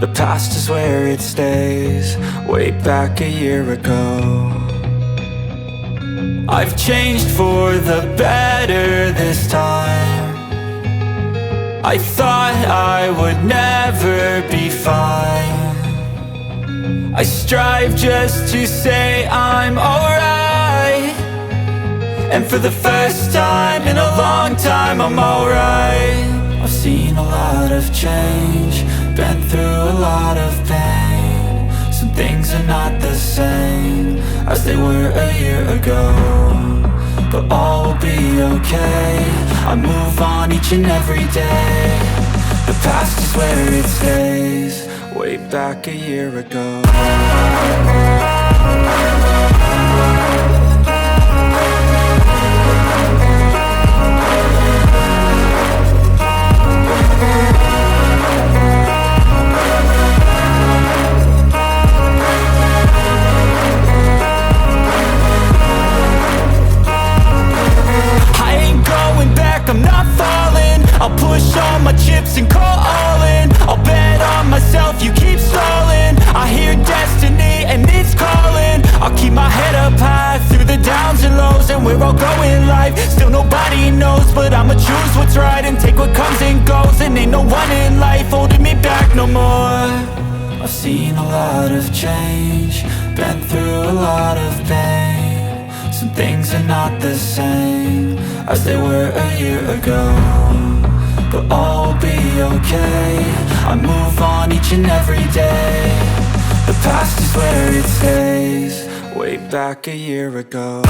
The past is where it stays, way back a year ago. I've changed for the better this time. I thought I would never be fine. I strive just to say I'm alright, and for the first time in a long time I'm alright. I've seen a lot of change, been through a lot of pain. Some things are not the same as they were a year ago, but all will be okay. I move on each and every day. The past is where it stays, way back a year ago. I'm not falling, I'll push all my chips and call all in. I'll bet on myself, you keep stalling. I hear destiny and it's calling. I'll keep my head up high through the downs and lows, and where I'll go in life, still nobody knows. But I'ma choose what's right and take what comes and goes, and ain't no one in life holding me back no more. I've seen a lot of change, been through a lot of pain. Some things are not the same as they were a year ago, but all will be okay. I move on each and every day. The past is where it stays, way back a year ago.